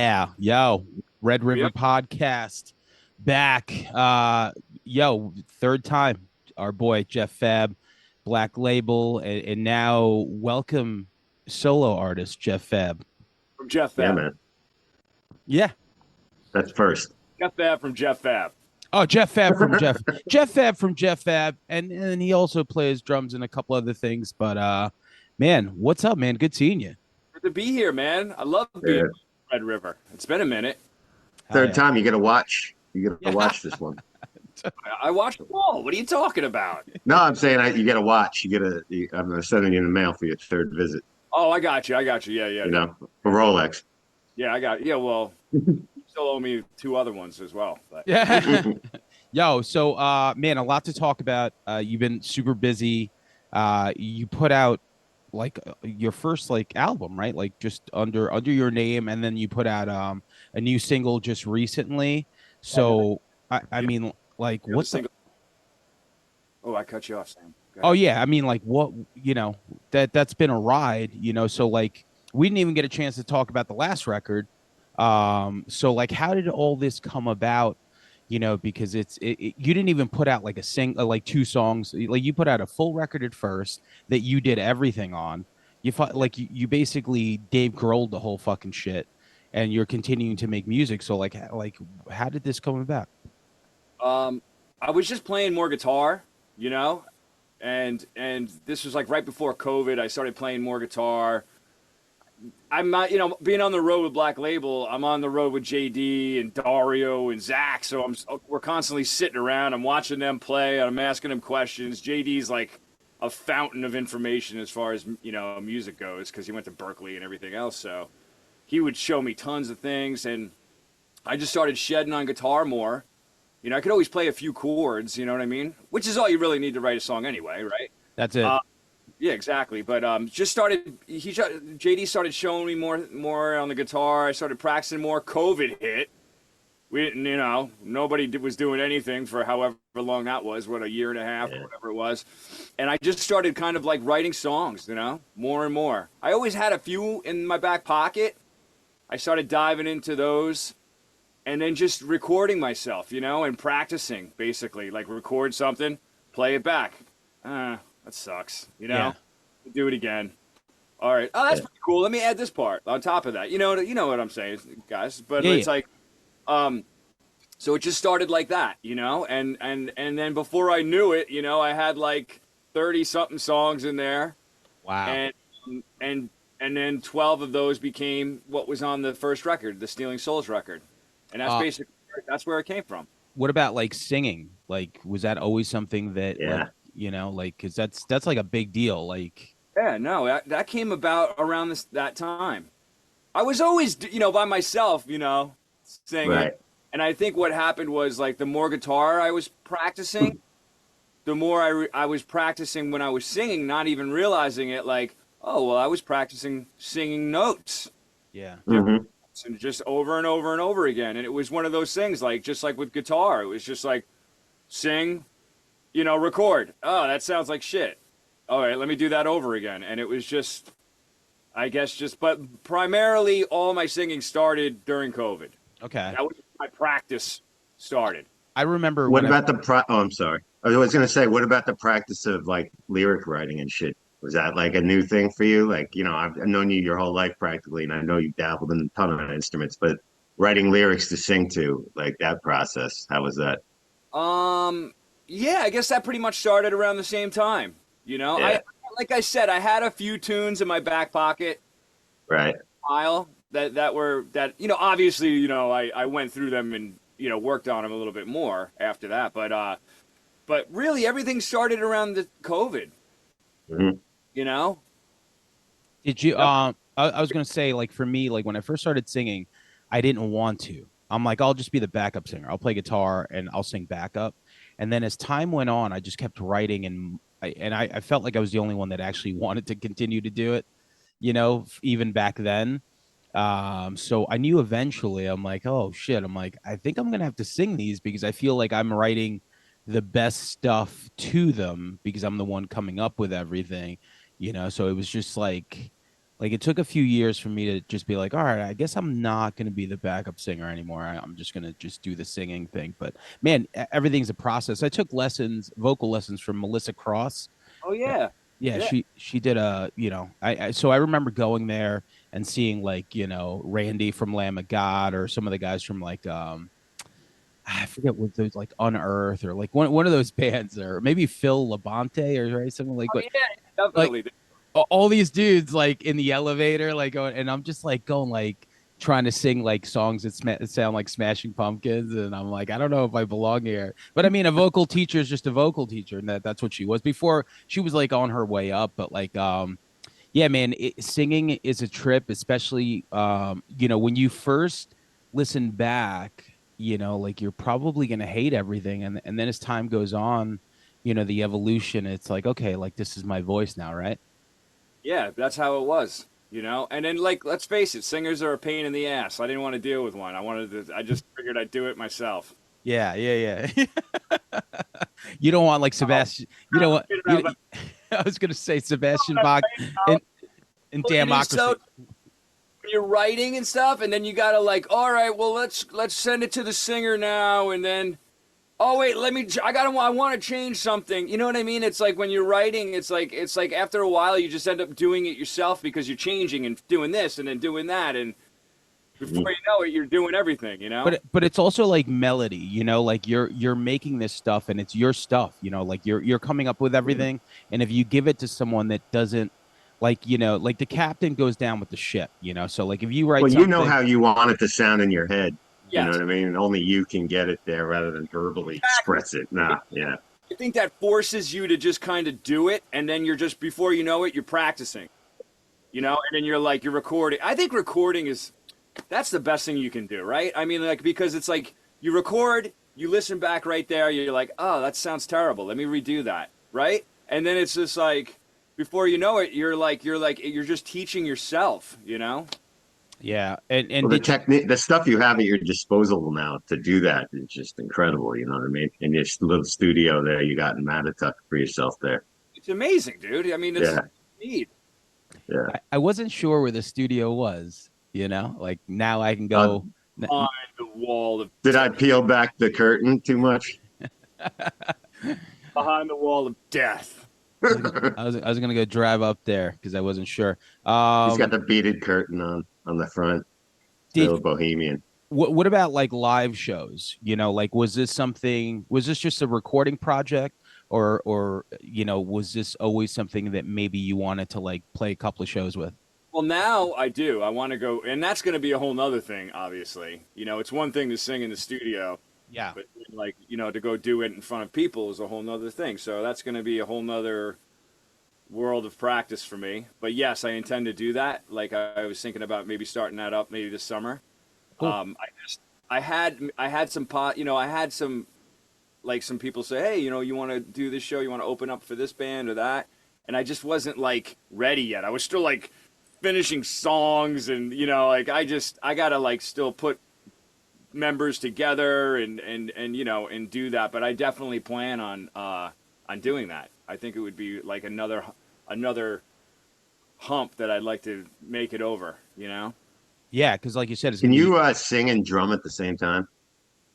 Yeah, yo, Red River Yep. podcast back. Yo, third time. Our boy Jeff Fabb, Black Label, and now welcome solo artist Jeff Fabb. From Jeff Yeah, Fabb. man. Yeah. That's first. Jeff Fabb from Jeff Fabb. Oh, Jeff Fabb from Jeff Fabb, and he also plays drums and a couple other things. But man, what's up, man? Good seeing you. Good to be here, man. I love being Yeah. on Red River. It's been a minute. Hell Third yeah. time you got to watch. You got to Yeah. watch this one. I watched them all. What are you talking about? No, I'm saying you got to watch. I'm sending you in the mail for your third visit. Oh, I got you. Yeah, yeah. You know, for Rolex. Yeah, I got. Yeah, well, you still owe me two other ones as well. But Yeah. Yo, so man, a lot to talk about. You've been super busy. You put out like your first like album, right? Like just under your name, and then you put out a new single just recently. So I mean like you have a what's the single. Oh, I cut you off, Sam. Go Oh ahead. yeah, I mean like what that's been a ride, so like we didn't even get a chance to talk about the last record. So like how did all this come about? Because you didn't even put out like like two songs. Like you put out a full record at first that you did everything on. You basically Dave Grohl'd the whole fucking shit, and you're continuing to make music. So like how did this come about? I was just playing more guitar, you know, and this was like right before COVID. I started playing more guitar. I'm not, being on the road with Black Label. I'm on the road with JD and Dario and Zach, so we're constantly sitting around. I'm watching them play. I'm asking them questions. JD's like a fountain of information as far as music goes because he went to Berkeley and everything else. So he would show me tons of things, and I just started shedding on guitar more. I could always play a few chords. You know what I mean? Which is all you really need to write a song anyway, right? That's it. Yeah, exactly. But JD started showing me more on the guitar. I started practicing more. COVID hit. We didn't, nobody was doing anything for however long that was, a year and a half or whatever it was. And I just started kind of like writing songs, more and more. I always had a few in my back pocket. I started diving into those and then just recording myself, and practicing basically, like record something, play it back. That sucks, Yeah. Do it again. All right. Oh, that's pretty cool. Let me add this part on top of that. You know what I'm saying, guys. But Yeah, it's yeah. like, so it just started like that, and then before I knew it, I had like 30 something songs in there, Wow. and then 12 of those became what was on the first record, the Stealing Souls record, and that's where it came from. What about like singing? Like, was that always something that, Yeah. because that's like a big deal. Like, Yeah, no, that came about around that time. I was always, by myself, singing. Right. And I think what happened was like the more guitar I was practicing, the more I was practicing when I was singing, not even realizing it. Like, oh, well, I was practicing singing notes yeah, hmm and just over and over and over again. And it was one of those things, like just like with guitar, it was just like sing, record. Oh, that sounds like shit. All right, let me do that over again. And it was just, I guess, but primarily all my singing started during COVID. okay. That was my practice started. I remember What when about Oh, I'm sorry. I was going to say, what about the practice of like lyric writing and shit? Was that like a new thing for you? Like, I've known you your whole life practically, and I know you dabbled in a ton of instruments, but writing lyrics to sing to, like that process, how was that? Yeah, I guess that pretty much started around the same time. Yeah. Like I said, I had a few tunes in my back pocket Right. pile that obviously, I went through them and, worked on them a little bit more after that. But really everything started around the COVID, hmm you know? did you I was gonna say like for me like when I first started singing, I didn't want to. I'm like I'll just be the backup singer. I'll play guitar and I'll sing backup. And then as time went on, I just kept writing I felt like I was the only one that actually wanted to continue to do it. Even back then. So I knew eventually I'm like, oh shit. I'm like, I think I'm gonna have to sing these because I feel like I'm writing the best stuff to them because I'm the one coming up with everything. So it was just like Like it took a few years for me to just be like, all right, I guess I'm not going to be the backup singer anymore. I'm just going to just do the singing thing. But man, everything's a process. I took lessons, vocal lessons from Melissa Cross. Oh Uh, yeah, Yeah, yeah. she did a, so I remember going there and seeing like, Randy from Lamb of God or some of the guys from like I forget what those like Unearth or like one of those bands or maybe Phil Labonte or right something like Oh what yeah, like definitely. all these dudes like in the elevator, like going, and I'm just like going like trying to sing like songs that sound like Smashing Pumpkins, and I'm like, I don't know if I belong here. But I mean, a vocal teacher is just a vocal teacher, and that's what she was before. She was like on her way up, but like, yeah, man, singing is a trip, especially when you first listen back, like you're probably gonna hate everything, and then as time goes on, the evolution, it's like, okay, like this is my voice now, right? Yeah, that's how it was, And then, like, let's face it, singers are a pain in the ass. I didn't want to deal with one. I just figured I'd do it myself. Yeah, yeah, yeah. You don't want like Oh, Sebastian. You don't want but you. I was gonna say Sebastian that's Bach right, in pal. in Well, it is so Damocracy. when you're writing and stuff, and then you gotta like, all right, well, let's send it to the singer now, and then, oh wait, I want to change something. You know what I mean? It's like when you're writing, it's like after a while, you just end up doing it yourself because you're changing and doing this and then doing that, and before you know it, you're doing everything. But it's also like melody, like you're making this stuff and it's your stuff, like you're coming up with everything. And if you give it to someone that doesn't like, like the captain goes down with the ship, so like if you write Well, you know something, how you want it to sound in your head. You know Yes, what I mean? Only you can get it there rather than verbally exactly. express it. Nah, yeah. I think that forces you to just kind of do it, and then you're just before you know it, you're practicing. And then you're recording. I think recording is that's the best thing you can do, right? I mean, like because it's like you record, you listen back right there, you're like, oh, that sounds terrible. Let me redo that, right? And then it's just like before you know it, you're just teaching yourself. yeah. And Well, the did you, technique, the stuff you have at your disposal now to do that is just incredible. You know what I mean? In this little studio there you got in Matatuck for yourself there. It's amazing, dude. I mean, it's Yeah, neat. yeah. I wasn't sure where the studio was, like now I can Uh, go. On the wall of did death. I peel back the curtain too much? Behind the wall of death. I was gonna go drive up there because I wasn't sure. He's got Um, the beaded curtain on the front. It's did real bohemian. what about like live shows? Like was this just a recording project or was this always something that maybe you wanted to like play a couple of shows with? Well, now I do. I want to go, and that's going to be a whole nother thing. Obviously, it's one thing to sing in the studio, Yeah. but like to go do it in front of people is a whole nother thing. So that's going to be a whole nother world of practice for me. But yes, I intend to do that. Like I was thinking about maybe starting that up maybe this summer. Cool. I had some I had some like some people say, hey, you want to do this show, you want to open up for this band or that, and I just wasn't like ready yet. I was still like finishing songs, and like I gotta like still put members together and do that. But I definitely plan on doing that. I think it would be like another hump that I'd like to make it over. Yeah, because like you said, it's Can gonna be. you sing and drum at the same time?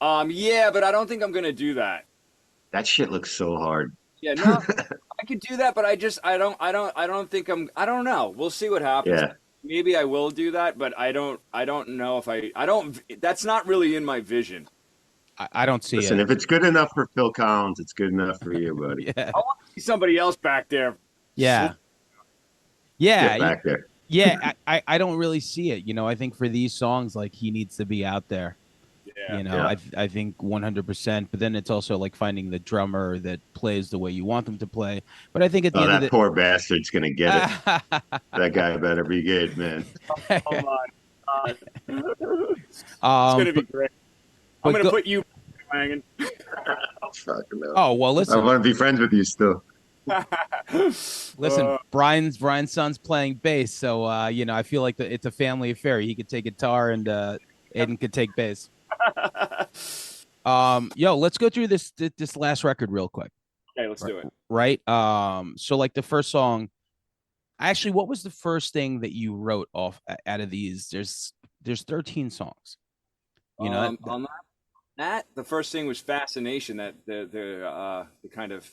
Yeah, but I don't think I'm gonna do that. That shit looks so hard. Yeah, no, I could do that, but I don't think I don't know. We'll see what happens. Yeah. Maybe I will do that, but I don't know if I don't that's not really in my vision. I don't see Listen, it. if it's good enough for Phil Collins, it's good enough for you, buddy. Yeah. I want to see somebody else back there. Yeah. Get Yeah. back there. Yeah. I don't really see it. I think for these songs, like he needs to be out there. Yeah. Yeah. I think 100%. But then it's also like finding the drummer that plays the way you want them to play. But I think at the Oh, end of that poor bastard's gonna get it. That guy better be good, man. Oh my God. It's um, gonna be but, great. I'm but gonna go, put you hanging. Fucking hell. oh well, I listen, want to be friends with you still. listen. Brian's son's playing bass, so I feel like it's a family affair. He could take guitar and Aiden could take bass. Yo, let's go through this last record real quick. Okay, let's do it. Right. So like the first song, Actually, what was the first thing that you wrote off out of these? There's 13 songs. You know, On that, the first thing was Fascination, that the kind of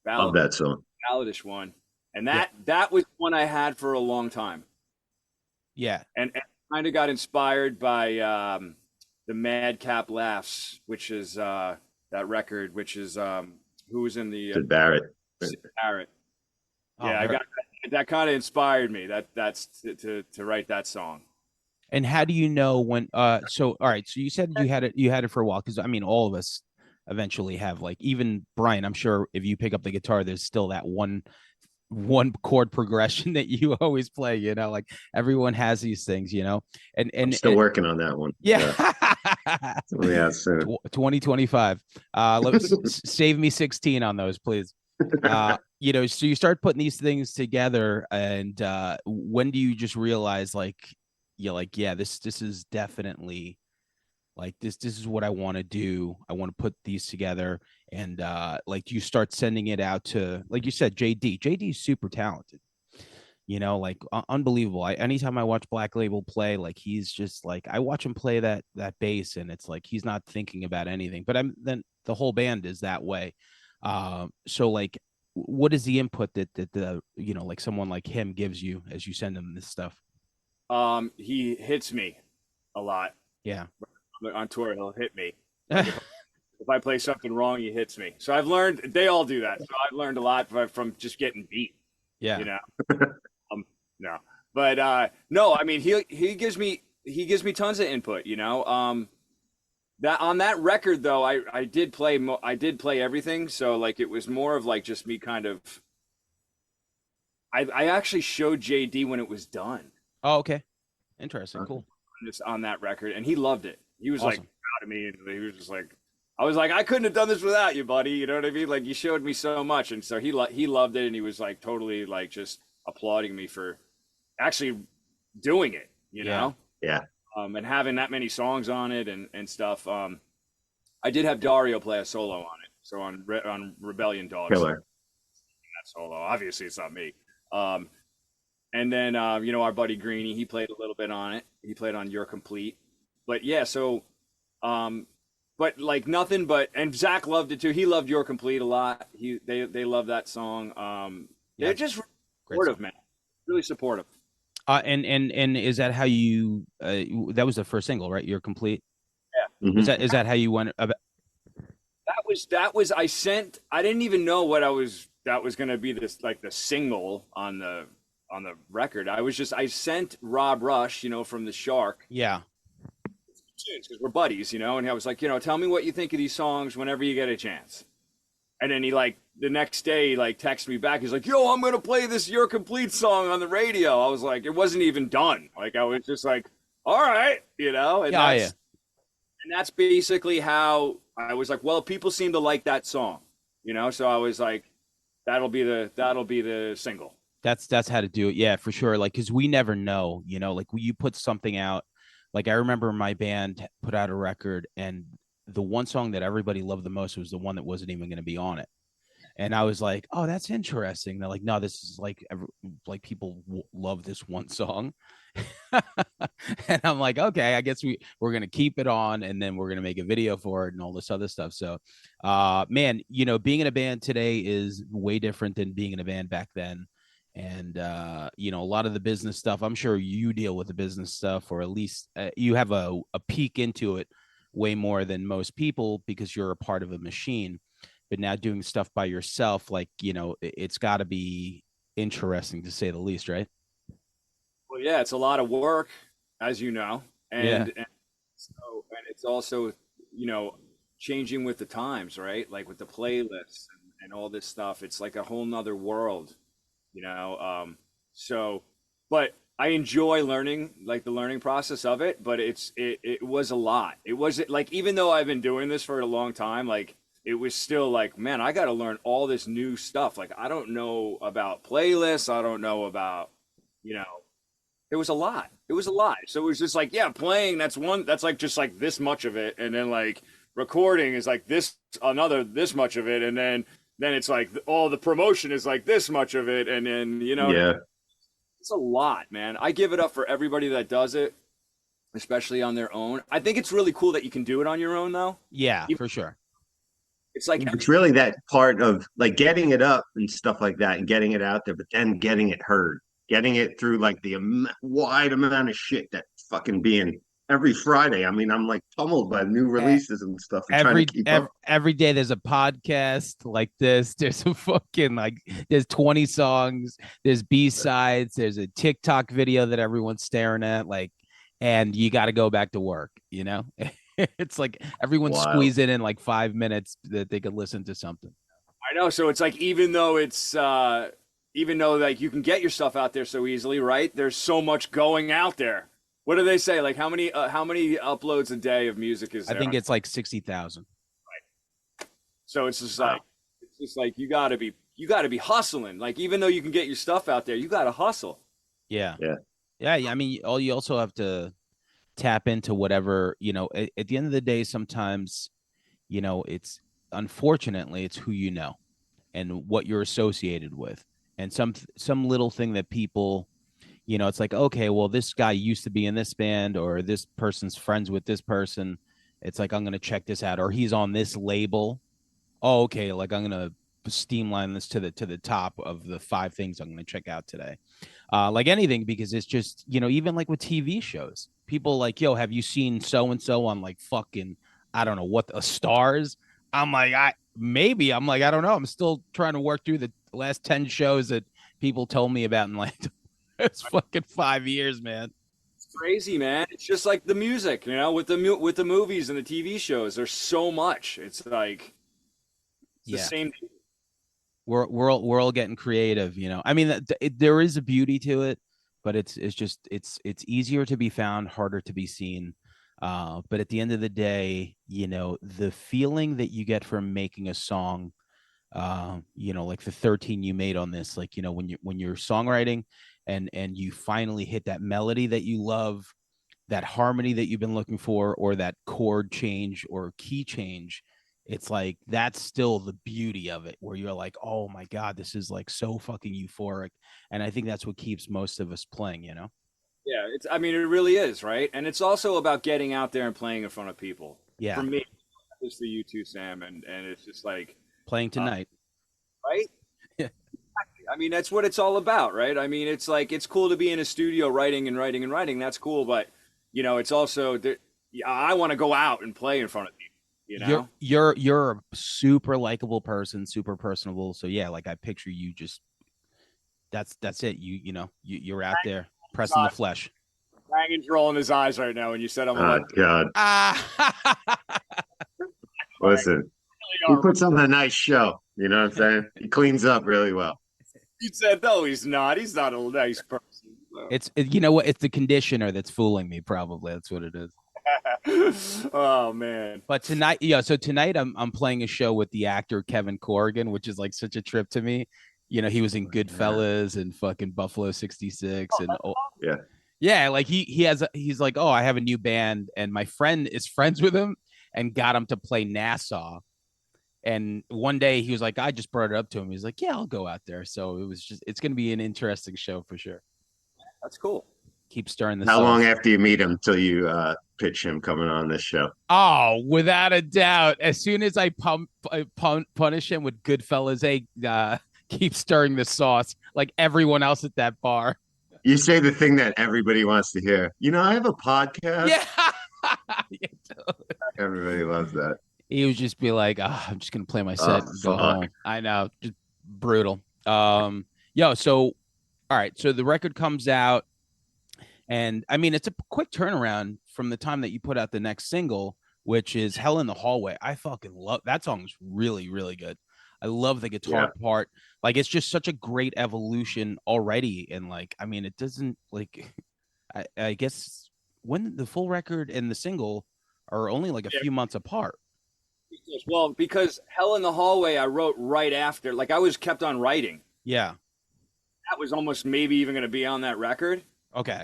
Love ballad, that song. balladish one, and yeah, that was one I had for a long time, yeah. and kind of got inspired by the Madcap Laughs, which is that record, which is who was in the Sid Barrett. Sid Barrett. Oh, Yeah, I got that kind of inspired me. That's to write that song. and how do you know when? So all right. So you said you had it for a while because I mean, all of us eventually have like even Brian. I'm sure if you pick up the guitar, there's still that one chord progression that you always play. You know, like everyone has these things. You know, and I'm and, still and working on that one. yeah. Yeah. Yeah, soon. 2025. Let's save me 16 on those, please. You know, so you start putting these things together, and when do you just realize like you're like, yeah, this is definitely like this is what I want to do. I want to put these together, and like you start sending it out to, like you said, JD is super talented, you know, like unbelievable. Anytime I watch Black Label play, like he's just like, I watch him play that bass and it's like he's not thinking about anything, but I'm then the whole band is that way. So like what is the input that the, you know, like someone like him gives you as you send him this stuff? He hits me a lot Yeah. on tour. He'll hit me. Like if I play something wrong, he hits me. So I've learned they all do that. So I've learned a lot from just getting beat. Yeah. You know, no, but no. I mean, he gives me tons of input. You know, that on that record though, I did play I did play everything. So like it was more of like just me kind of. I actually showed JD when it was done. Oh, okay. Interesting. Cool. Just on that record, and he loved it. He was like Awesome. proud of me, and he was just like, I was like, I couldn't have done this without you, buddy. You know what I mean? Like you showed me so much, and so he loved it, and he was like totally like just applauding me for actually doing it. You Yeah. know, Yeah. and having that many songs on it and stuff. I did have Dario play a solo on it, so on Rebellion Dogs, that Killer. solo. Obviously, it's not me. And then you know, our buddy Greeny, he played a little bit on it. He played on You're Complete. But yeah, so but like nothing but, and Zach loved it too. He loved You're Complete a lot. They love that song. Yeah. They're just Great supportive, song. man. Really supportive. And is that how you that was the first single, right? You're Complete. Yeah. Mhm. Is that how you went about? That was I didn't even know what that was gonna be, this like the single on the record. I sent Rob Rush, you know, from the Shark, Yeah. tunes because we're buddies, you know, and I was like, you know, tell me what you think of these songs whenever you get a chance. And then he like the next day he like texted me back. He's like, yo, I'm gonna play this You're Complete song on the radio. I was like, it wasn't even done. Like I was just like, all right, you know, and Yeah, that's basically how I was like, well, people seem to like that song, you know, so I was like, that'll be the single. That's how to do it. Yeah, for sure. Like, cause we never know, you know, like you put something out. Like I remember my band put out a record, and the one song that everybody loved the most was the one that wasn't even going to be on it. And I was like, oh, that's interesting. They're like, no, this is like like people love this one song. And I'm like, okay, I guess we're gonna keep it on, and then we're gonna make a video for it and all this other stuff. So man, you know, being in a band today is way different than being in a band back then. And you know, a lot of the business stuff, I'm sure you deal with the business stuff, or at least you have a peek into it way more than most people because you're a part of a machine. But now doing stuff by yourself, like, you know, it's got to be interesting to say the least, right? Well, yeah, it's a lot of work, as you know, Yeah. and it's also, you know, changing with the times, right? Like with the playlists and all this stuff. It's like a whole nother world, you know. So, but I enjoy learning, like the learning process of it. But it was a lot. It was like, even though I've been doing this for a long time, like it was still like, man, I got to learn all this new stuff. Like I don't know about playlists. I don't know about, you know, it was a lot. It was a lot. So it was just like, yeah, playing, that's like just like this much of it. And then like recording is like this much of it. And then it's like all the promotion is like this much of it. And then, you know, Yeah. It's a lot, man. I give it up for everybody that does it, especially on their own. I think it's really cool that you can do it on your own, though. Yeah, for sure. It's like, It's really that part of like getting it up and stuff like that and getting it out there, but then getting it heard, getting it through like the wide amount of shit that fucking being every Friday. I mean, I'm like pummeled by new E- releases and stuff and trying to keep up. every day there's a podcast like this. There's a fucking like there's 20 songs, there's B-sides, there's a TikTok video that everyone's staring at, like, and you got to go back to work, you know? It's like everyone's Wild. squeezing in like 5 minutes that they could listen to something. I know. So it's like, even though like you can get your stuff out there so easily, right? There's so much going out there. What do they say? Like how many uploads a day of music is I there? think it's like 60,000. So it's just Wow. like, you gotta be hustling. Like, even though you can get your stuff out there, you gotta hustle. Yeah. Yeah. Yeah. I mean, all you also have to tap into whatever, at the end of the day, sometimes, it's unfortunately, it's who you know and what you're associated with. And some little thing that people, it's like, okay, well, this guy used to be in this band or this person's friends with this person. It's like, I'm going to check this out, or he's on this label. Oh, okay. Like, I'm going to streamline this to the top of the 5 things I'm going to check out today. Like anything, because it's just, even like with TV shows, people like, yo, have you seen so and so on like fucking, I don't know what, the Stars? I'm like, I'm like, I don't know. I'm still trying to work through the last 10 shows that people told me about in like it's fucking 5 years, man. It's crazy, man. It's just like the music, with the movies and the TV shows. There's so much. It's like it's the Yeah. same. We're all getting creative, I mean, there is a beauty to it, but it's just it's easier to be found, harder to be seen. But at the end of the day, the feeling that you get from making a song, like the 13 you made on this, like, when you're songwriting and you finally hit that melody that you love, that harmony that you've been looking for, or that chord change or key change, it's like that's still the beauty of it, where you're like, oh my god, this is like so fucking euphoric. And I think that's what keeps most of us playing. Yeah, I mean, it really is, right? And it's also about getting out there and playing in front of people. For Yeah, me, it's for you too, Sam, and it's just like, playing tonight. right? Yeah. I mean, that's what it's all about, right? I mean, it's like it's cool to be in a studio writing and writing and writing. That's cool, but it's also I want to go out and play in front of people. You're a super likable person, super personable, so yeah, like I picture you just, that's it, you're out there pressing the flesh. Ryan's rolling his eyes right now when you said I'm a Oh God. Ah. Listen, he puts on a nice show. You know what I'm saying? He cleans up really well. He said, no, he's not. He's not a nice person. You know what, it's the conditioner that's fooling me, probably. That's what it is. Oh man. But tonight, yeah, so tonight I'm playing a show with the actor Kevin Corrigan, which is like such a trip to me. He was in Goodfellas and fucking Buffalo 66 and Yeah. yeah, like he's like, oh, I have a new band, and my friend is friends with him and got him to play Nassau. And one day he was like, I just brought it up to him. He's like, yeah, I'll go out there. So it's going to be an interesting show for sure. That's cool. Keep stirring the How sauce. long after you meet him till you pitch him coming on this show? Oh, without a doubt. As soon as I punish him with Goodfellas, keep stirring the sauce like everyone else at that bar. You say the thing that everybody wants to hear. I have a podcast. Yeah. Everybody loves that. He would just be like, I'm just going to play my set and go fuck. home. I know. Just brutal. So, all right. So the record comes out. And I mean, it's a quick turnaround from the time that you put out the next single, which is Hell in the Hallway. I fucking love that song. Is really, really good. I love the guitar part. Like, it's just such a great evolution already. And like, I mean, it doesn't like, I guess when the full record and the single are only like a few months apart. Well, because Hell in the Hallway, I wrote right after. Like, I was kept on writing. Yeah. That was almost maybe even going to be on that record. Okay.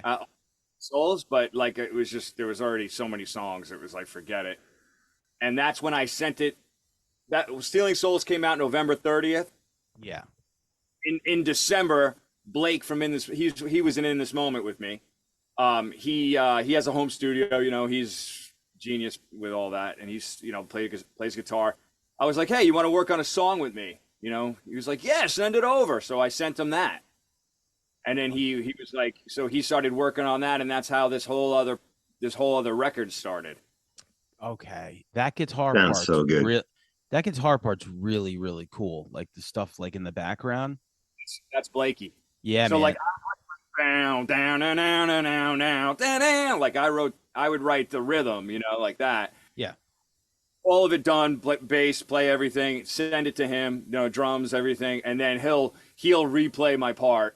Souls, but like it was just there was already so many songs. It was like forget it. And that's when I sent it. That Stealing Souls came out November 30th. Yeah. In December, Blake from In This. He was in This Moment with me. He has a home studio. You know, he's genius with all that, and he's plays guitar. I was like, hey, you want to work on a song with me? You know, he was like, yeah, send it over. So I sent him that, and then he was like, so he started working on that, and that's how this whole other record started. Okay, that guitar Sounds part's so good. that guitar part's really really cool. Like the stuff like in the background. That's Blakey. Yeah, So like man. down, down, down, down, down, down, down, down. Like I would write the rhythm, you know, like that. Yeah. All of it done, bass, play everything, send it to him, you know, drums, everything, and then he'll replay my part,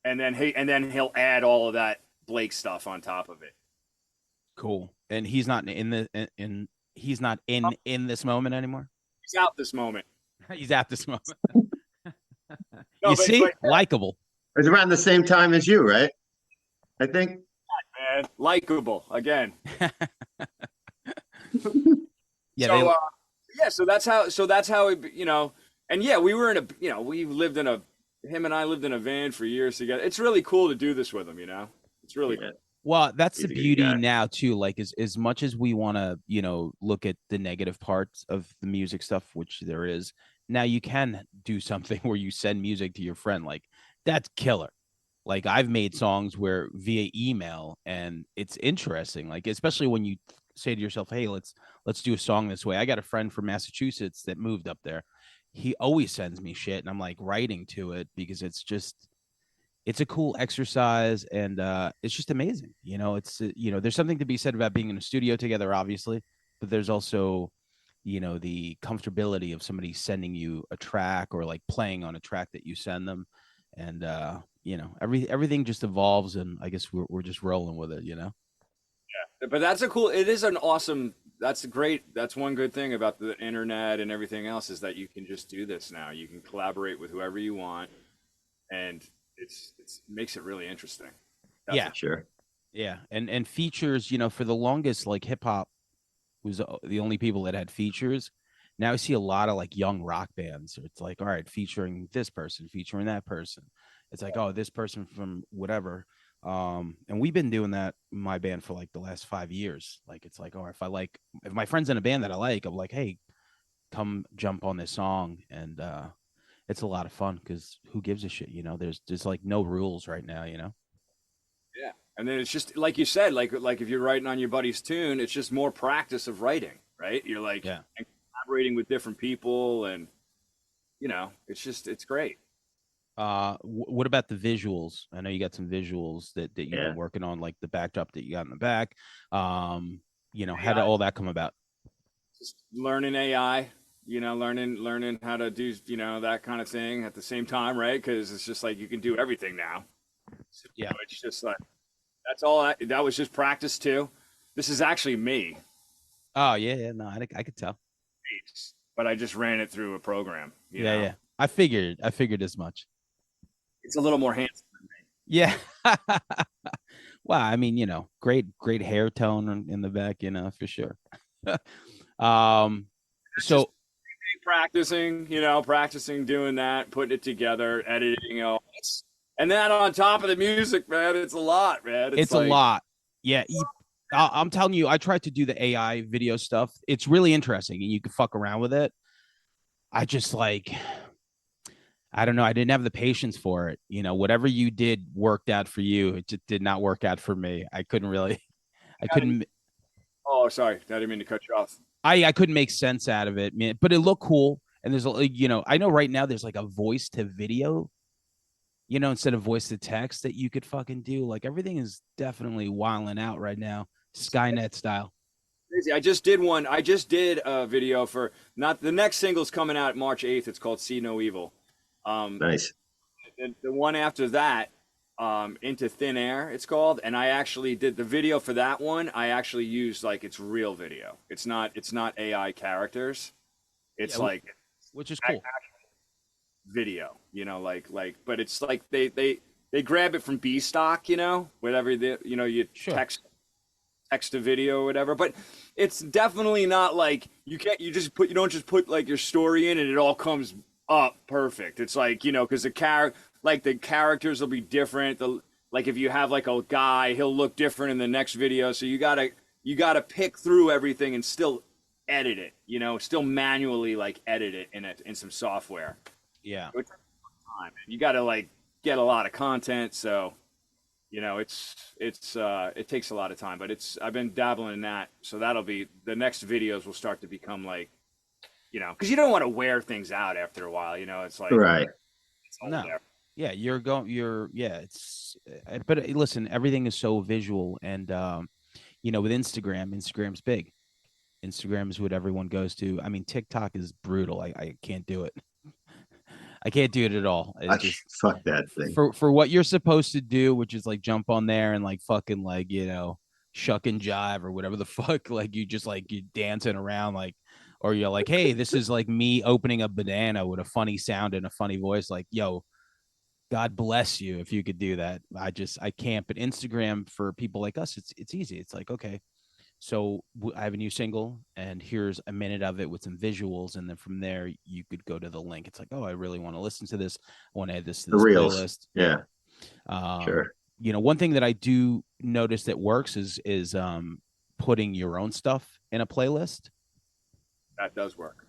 and then he'll add all of that Blake stuff on top of it. Cool. And he's not he's not in this moment anymore. He's out this moment. He's at this moment. No, You see, but likable. It was around the same time as you, right? I think. man, likable again. Yeah, So yeah, so that's how it, you know, and yeah, we were in a, you know, him and I lived in a van for years together. It's really cool to do this with him, you know. It's really cool. well, that's the He's a good beauty guy. now too. Like as much as we want to, look at the negative parts of the music stuff, which there is, now you can do something where you send music to your friend. Like that's killer. Like I've made songs where via email, and it's interesting. Like especially when you say to yourself, "Hey, let's do a song this way." I got a friend from Massachusetts that moved up there. He always sends me shit, and I'm like writing to it because it's a cool exercise, and it's just amazing. It's there's something to be said about being in a studio together, obviously, but there's also the comfortability of somebody sending you a track or like playing on a track that you send them, and everything just evolves, and I guess we're just rolling with it. But it is an awesome, that's great. That's one good thing about the internet and everything else is that you can just do this now. You can collaborate with whoever you want, and it makes it really interesting. Yeah, Sure. yeah, and features. For the longest, like hip hop was the only people that had features. Now I see a lot of like young rock bands. It's like, all right, featuring this person, featuring that person. It's like, oh, this person from whatever. And we've been doing that in my band for like the last 5 years. Like, it's like, oh, if my friend's in a band that I like, I'm like, hey, come jump on this song. And it's a lot of fun because who gives a shit? There's like no rules right now. Yeah. And then it's just like you said, like if you're writing on your buddy's tune, it's just more practice of writing, right? You're like Yeah. and collaborating with different people, and it's great. What about the visuals? I know you got some visuals that you've Yeah. been working on, like the backdrop that you got in the back. How did AI. all that come about? Just learning AI, learning how to do, that kind of thing at the same time, right? Because it's just like you can do everything now. So, Yeah. it's just like that's all. That was just practice too. This is actually me, Oh yeah, no, I could tell. but I just ran it through a program. You know? Yeah. I figured as much. It's a little more handsome than me. Yeah. Well, I mean, great hair tone in the back, for sure. So Practicing doing that, putting it together, editing, and then on top of the music, man, it's a lot, man. it's a lot. Yeah. I'm telling you, I tried to do the AI video stuff. It's really interesting, and you can fuck around with it. I just I don't know. I didn't have the patience for it. Whatever you did worked out for you. It just did not work out for me. I couldn't. Oh, sorry, I didn't mean to cut you off. I couldn't make sense out of it, man. But it looked cool. And there's I know right now there's like a voice to video, instead of voice to text that you could fucking do. Like everything is definitely wilding out right now, Skynet style. Crazy. I just did one. I just did a video for not the next single's coming out March 8th. It's called See No Evil. Nice. The one after that, Into Thin Air, it's called, and I actually did the video for that one. I actually used like it's real video. It's not AI characters. It's Yeah, like which is cool. video, but it's like they grab it from B stock, whatever you Sure. text to video or whatever. But it's definitely not like you don't just put like your story in and it all comes up perfect. It's like, because the like the characters will be different. Like if you have like a guy, he'll look different in the next video. So you gotta pick through everything and still edit it. Still manually like edit it in some software. Yeah. It takes time. You gotta like get a lot of content. So it takes a lot of time. But I've been dabbling in that. So that'll be the next videos will start to become like because you don't want to wear things out after a while. It's like Right. it's all No. there. Yeah, yeah, it's but listen, everything is so visual and with Instagram's big. Instagram is what everyone goes to. I mean, TikTok is brutal. I can't do it. I can't do it at all. It I just fuck that thing. for what you're supposed to do, which is like jump on there and like fucking like, shuck and jive or whatever the fuck, like you just like you dancing around like or you're like, hey, this is like me opening a banana with a funny sound and a funny voice. Like, yo, God bless you if you could do that. I can't. But Instagram for people like us, it's easy. It's like, okay, so I have a new single, and here's a minute of it with some visuals, and then from there you could go to the link. It's like, oh, I really want to listen to this. I want to add this to The this reels. playlist. Yeah. Um, Sure. one thing that I do notice that works is putting your own stuff in a playlist. That does work.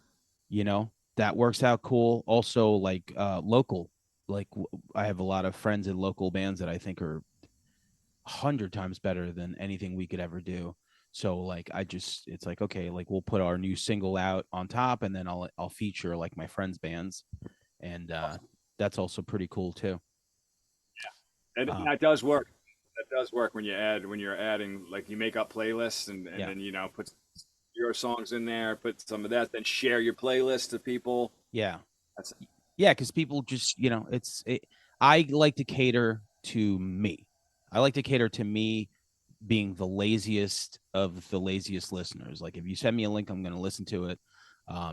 That works out cool. Also, like local, like I have a lot of friends in local bands that I think are 100 times better than anything we could ever do. So like it's like, okay, like we'll put our new single out on top, and then I'll feature like my friends' bands, and that's also pretty cool too. And Uh, that does work. That does work when you're adding like you make up playlists and yeah, then put your songs in there, put some of that, then share your playlist to people. yeah, That's yeah, because people just I like to cater to me. I like to cater to me being the laziest of the laziest listeners. Like if you send me a link, I'm going to listen to it.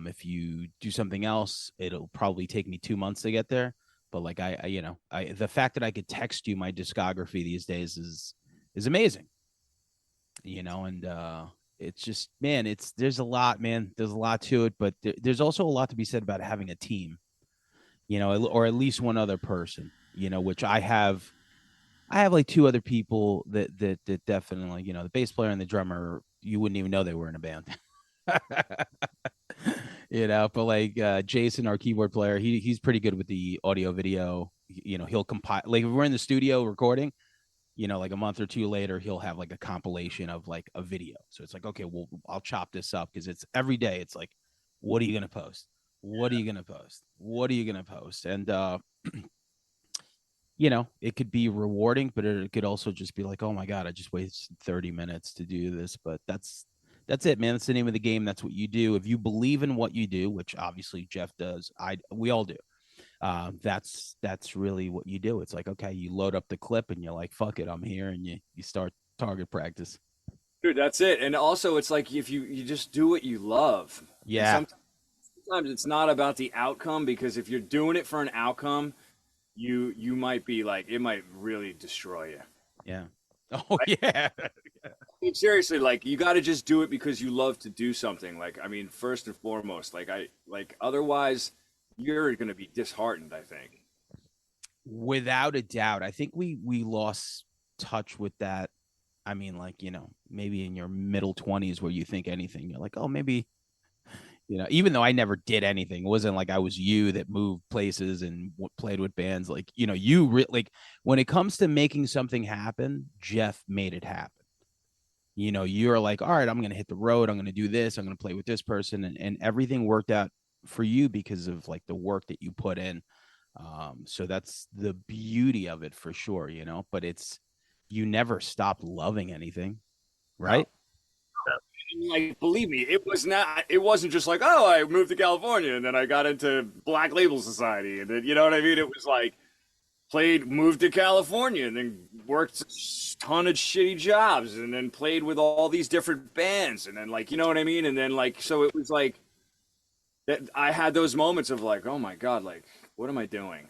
If you do something else, it'll probably take me 2 months to get there. But like the fact that I could text you my discography these days is amazing. And it's just, man, there's a lot, man. There's a lot to it, but there's also a lot to be said about having a team. Or at least one other person. Which I have. I have like two other people that definitely, the bass player and the drummer, you wouldn't even know they were in a band. But like Jason, our keyboard player, he's pretty good with the audio video. He'll compile, like if we're in the studio recording, like a month or two later, he'll have like a compilation of like a video. So it's like, okay, well, I'll chop this up because it's every day. It's like, what are you gonna post? What are you gonna post? What are you gonna post? And it could be rewarding, but it could also just be like, oh my God, I just wasted 30 minutes to do this. But that's it, man. That's the name of the game. That's what you do. If you believe in what you do, which obviously Jeff does, we all do. That's really what you do. It's like, okay, you load up the clip and you're like, fuck it, I'm here, and you start target practice. dude, that's it. And also it's like if you just do what you love. And Yeah. sometimes it's not about the outcome because if you're doing it for an outcome, you might be like it might really destroy you. Yeah. Oh yeah. I mean, seriously, like you got to just do it because you love to do something. Like, I mean, first and foremost, otherwise you're going to be disheartened, I think. Without a doubt. I think we lost touch with that. I mean, like, maybe in your middle 20s where you think anything, you're like, oh, maybe, even though I never did anything, it wasn't like I was you that moved places and played with bands. Like, like when it comes to making something happen, Jeff made it happen. You're like, all right, I'm going to hit the road. I'm going to do this. I'm going to play with this person. And everything worked out for you because of like the work that you put in. So that's the beauty of it for sure, but you never stopped loving anything, right? And, like, believe me, it wasn't just like, oh, I moved to California and then I got into Black Label Society. And then, you know what I mean? It was like, moved to California and then worked a ton of shitty jobs and then played with all these different bands. And then, like, you know what I mean? And then, like, so it was like, that I had those moments of like, oh my God, like, what am I doing?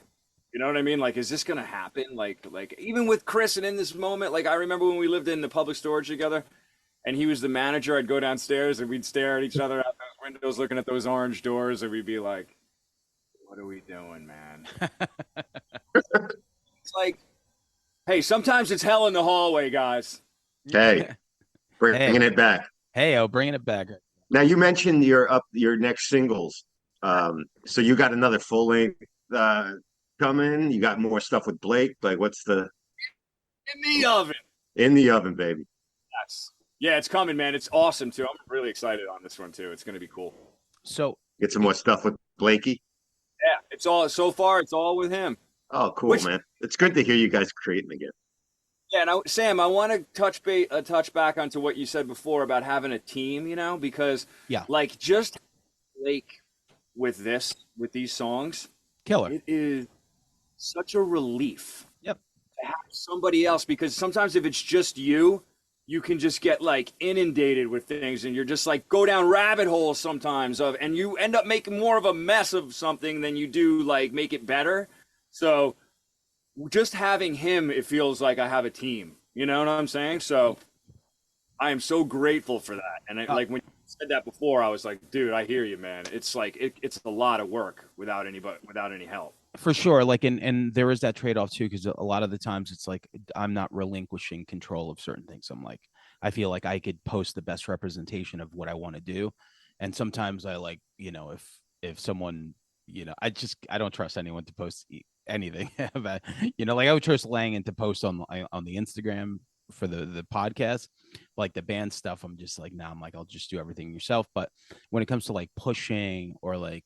You know what I mean? Like, is this gonna happen? Like even with Chris and in this moment, like I remember when we lived in the public storage together and he was the manager, I'd go downstairs and we'd stare at each other out those windows looking at those orange doors and we'd be like, what are we doing, man? It's like, hey, sometimes it's hell in the hallway, guys. Hey, Hey, bringing it back. hey, oh, bringing it back. Now you mentioned your next singles. So you got another full length coming. You got more stuff with Blake. Like, what's the In the oven. in the oven, baby? Yes. Yeah, it's coming, man. It's awesome too. I'm really excited on this one too. It's going to be cool. So, Get some more stuff with Blakey. Yeah, it's all so far. It's all with him. Oh, cool, Which man. It's good to hear you guys creating again. yeah, now Sam, I want to touch back onto what you said before about having a team. Because yeah, like just like with these songs, killer. it is such a relief Yep. to have somebody else because sometimes if it's just you, you can just get like inundated with things and you're just like go down rabbit holes sometimes and you end up making more of a mess of something than you do like make it better. So just having him, it feels like I have a team. You know what I'm saying? So I am so grateful for that. And like when you said that before, I was like, dude, I hear you, man. It's like it's a lot of work without any help. For sure. Like, and there is that trade-off too, because a lot of the times it's like I'm not relinquishing control of certain things. I'm like, I feel like I could post the best representation of what I want to do. And sometimes I like, if someone, I don't trust anyone to post anything about, like I would trust Langan to post on the Instagram for the podcast, like the band stuff. I'm just like, nah, I'm like, I'll just do everything yourself. But when it comes to like pushing or like,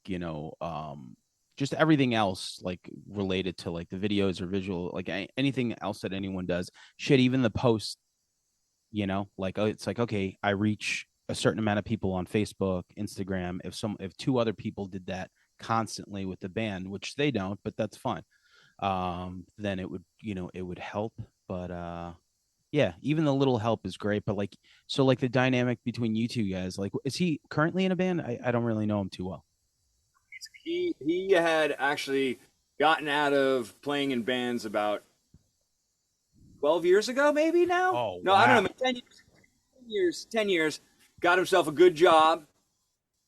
just everything else like related to like the videos or visual, like anything else that anyone does, shit, even the post, like it's like, okay, I reach a certain amount of people on Facebook, Instagram. If two other people did that constantly with the band, which they don't, but that's fine, then it would help. But yeah, even the little help is great. But like, so like the dynamic between you two guys, like, is he currently in a band? I don't really know him too well. He had actually gotten out of playing in bands about 12 years ago, maybe now. Oh, No, I wow. don't know, 10 years. Got himself a good job,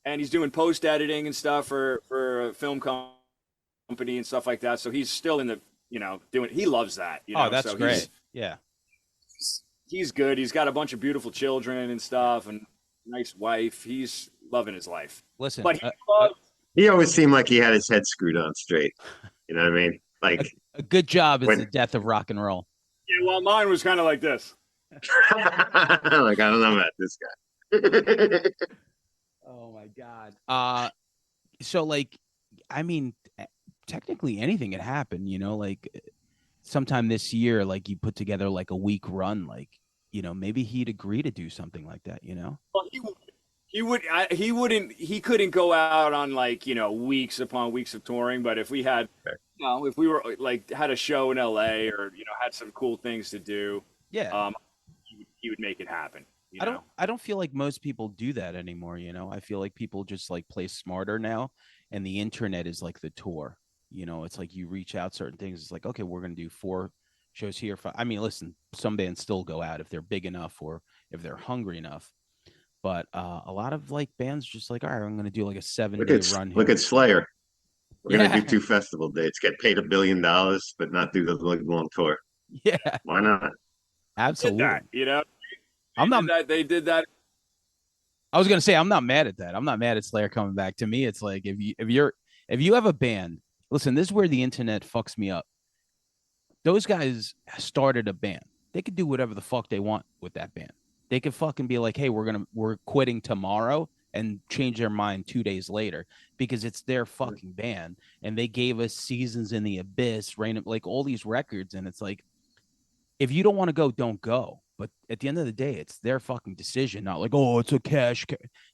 and he's doing post editing and stuff for a film company and stuff like that. So he's still in the doing. He loves that. Oh, that's so great. Yeah. He's good. He's got a bunch of beautiful children and stuff, and nice wife. He's loving his life. Listen, But he loves. He always seemed like he had his head screwed on straight. You know what I mean? Like a good job is the when, death of rock and roll. Yeah, well, mine was kind of like this. like I don't know about this guy. Oh my god. So like, I mean, technically anything could happen. Like sometime this year, like you put together like a week run, like maybe he'd agree to do something like that. Well, he wouldn't. He couldn't go out on like weeks upon weeks of touring. But if we had, if we were like had a show in LA or had some cool things to do, Yeah. He would make it happen. I don't feel like most people do that anymore. I feel like people just like play smarter now, and the internet is like the tour. It's like you reach out certain things. It's like, okay, we're gonna do 4 shows here. I mean, listen, some bands still go out if they're big enough or if they're hungry enough. But a lot of like bands just like, all right, I'm gonna do like a 7-day run here. Look at Slayer. We're gonna do Yeah. 2 festival dates, get paid $1 billion, but not do the long tour. Yeah, Why not? absolutely. Did that, I'm not. They did that. I was gonna say I'm not mad at that. I'm not mad at Slayer coming back. To me, it's like if you have a band, listen, this is where the internet fucks me up. Those guys started a band. They could do whatever the fuck they want with that band. They could fucking be like, hey, we're quitting tomorrow and change their mind 2 days later because it's their fucking band. And they gave us Seasons in the Abyss, Rain, like all these records. And it's like, if you don't want to go, don't go. But at the end of the day, it's their fucking decision, not like, oh, it's a cash.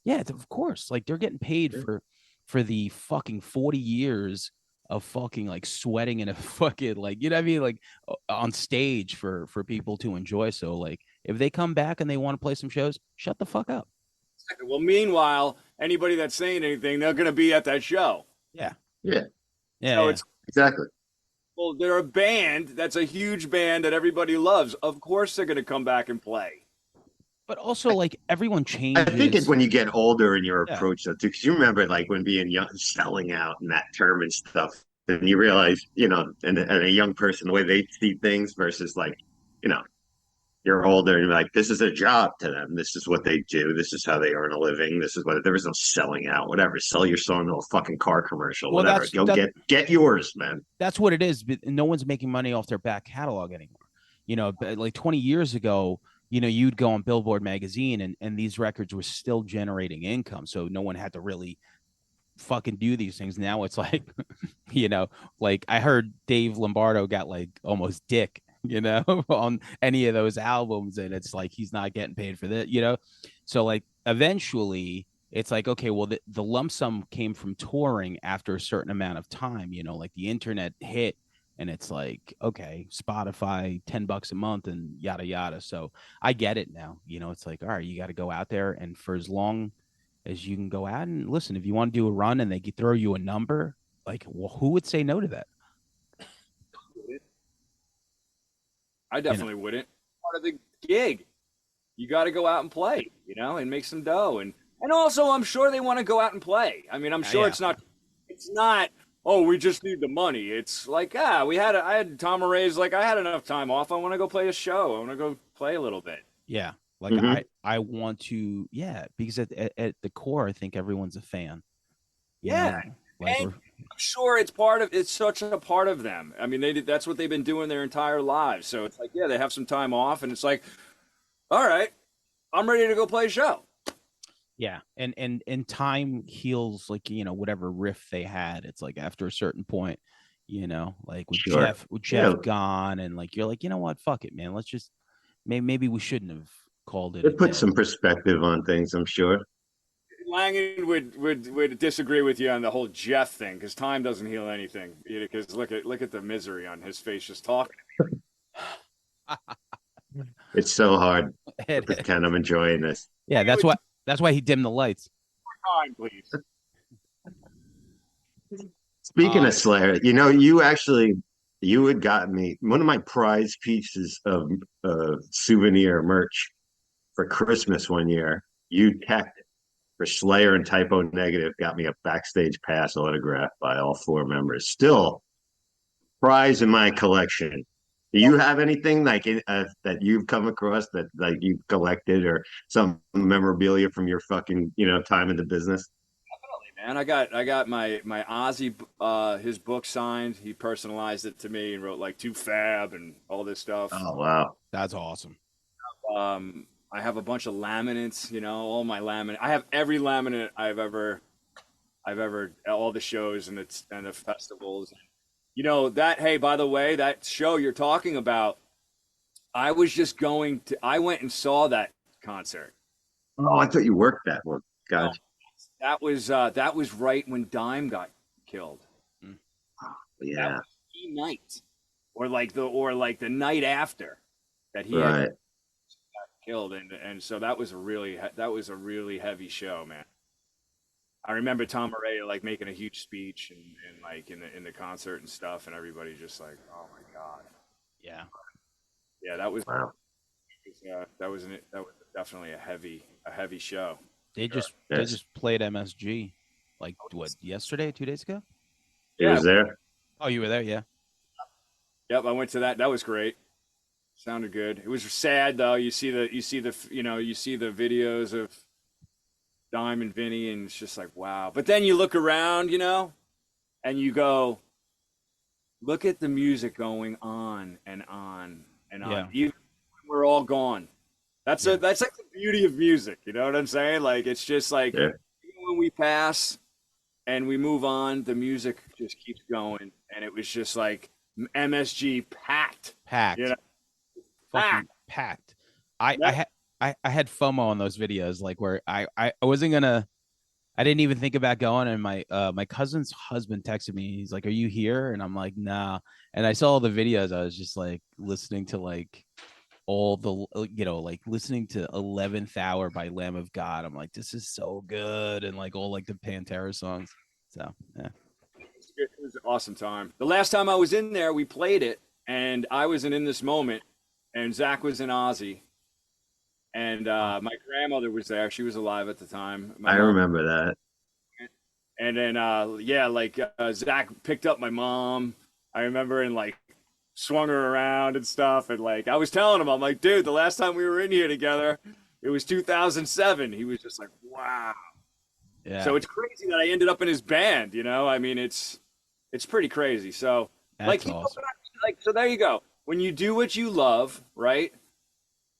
Yeah, of course. Like they're getting paid for the fucking 40 years of fucking like sweating in a fucking like, you know what I mean? Like on stage for people to enjoy. So like if they come back and they want to play some shows, shut the fuck up. Well, meanwhile, anybody that's saying anything, they're going to be at that show. Yeah. Yeah. Yeah. So yeah. it's Exactly. well, they're a band that's a huge band that everybody loves. Of course, they're going to come back and play. But also, like everyone I think it's changes. when you get older and your Yeah. approach though too, because you remember like when being young, selling out and that term and stuff, and you realize, and a young person the way they see things versus like, you know, you're older and you're like this is a job to them. This is what they do. This is how they earn a living. This is what there is no selling out. Whatever, sell your song to a fucking car commercial. Well, Whatever, go get yours, man. that's what it is. But no one's making money off their back catalog anymore. Like 20 years ago, you'd go on Billboard magazine and these records were still generating income. So no one had to really fucking do these things. Now it's like, you know, like I heard Dave Lombardo got like almost dick, on any of those albums. And it's like he's not getting paid for that. So like eventually it's like, okay, well, the lump sum came from touring after a certain amount of time, like the internet hit and it's like, okay, Spotify, $10 a month and yada yada. So I get it now. It's like, all right, you got to go out there and for as long as you can go out and listen, if you want to do a run and they throw you a number, like, well, who would say no to that? I You know, definitely wouldn't. Part of the gig. You got to go out and play, and make some dough. And also, I'm sure they want to go out and play. I mean, I'm sure yeah, it's not. Oh, we just need the money. It's like, I had Tom Aray's like, I had enough time off. I want to go play a show. I want to go play a little bit. yeah. Like Mm-hmm. I want to, yeah, because at the core, I think everyone's a fan. Yeah, Like and we're I'm sure it's such a part of them. I mean, that's what they've been doing their entire lives. So it's like, yeah, they have some time off, and it's like, all right, I'm ready to go play a show. yeah, and time heals like whatever riff they had. It's like after a certain point, like with Sure. Jeff Yeah, gone, and like you're like, what, fuck it, man. Let's just maybe we shouldn't have called it a it puts day. some perspective on things, I'm sure. Langan would disagree with you on the whole Jeff thing because time doesn't heal anything. Because look at the misery on his face just talking. It's so hard to pretend I'm enjoying this. Yeah, He would that's why he dimmed the lights. time, please. Speaking Um, of Slayer, you had gotten me one of my prize pieces of souvenir merch for Christmas one year. You teched for Slayer and Typo Negative got me a backstage pass autograph by all four members. Still prize in my collection. Do you have anything like that you've come across that like you've collected or some memorabilia from your fucking time in the business? Man, I got my Ozzy his book signed. He personalized it to me and wrote like to Fab and all this stuff. Oh wow, that's awesome. I have a bunch of laminates, all my laminate. I have every laminate I've ever all the shows and the festivals. That, hey, by the way, that show you're talking about, I went and saw that concert. oh I thought you worked that one. No, Gotcha. that was right when Dime got killed. Mm. That Yeah, was the night, or like the night after that he had right. killed, and so that was a really heavy show, man. I remember Tom Araya like making a huge speech and like in the concert and stuff, and everybody just like, oh my god, Yeah, yeah, that was Wow. that was definitely a heavy show. they Yes, just played MSG like what, yesterday, 2 days ago. he Yeah, was there. Oh, you were there, yeah. yep, I went to that. That was great. Sounded good. It was sad though. You see the videos of Dime and Vinny, and it's just like wow. But then you look around, and you go, look at the music going on and on and Yeah, on. Even when we're all gone. yeah, That's like the beauty of music. You know what I'm saying? Like it's just like Yeah, even when we pass and we move on, the music just keeps going, and it was just like MSG packed. You packed, know, fucking packed. packed. I I That, had I had FOMO on those videos, like where I wasn't gonna. I didn't even think about going, and my cousin's husband texted me. He's like, "Are you here?" And I'm like, "Nah." And I saw all the videos. I was just like listening to like all the like listening to 11th Hour by Lamb of God. I'm like, this is so good, and like all like the Pantera songs. So yeah, it was an awesome time. The last time I was in there, we played it, and I wasn't in this moment, and Zach was in Ozzy, and Wow. my grandmother was there. She was alive at the time. My I mom, remember that. and then yeah, like Zach picked up my mom. I remember and like swung her around and stuff, and like I was telling him, I'm like, dude, the last time we were in here together, it was 2007. He was just like, wow. Yeah, So it's crazy that I ended up in his band. You know, I mean, it's pretty crazy. So like that's you know, awesome. like so there you go. When you do what you love, right?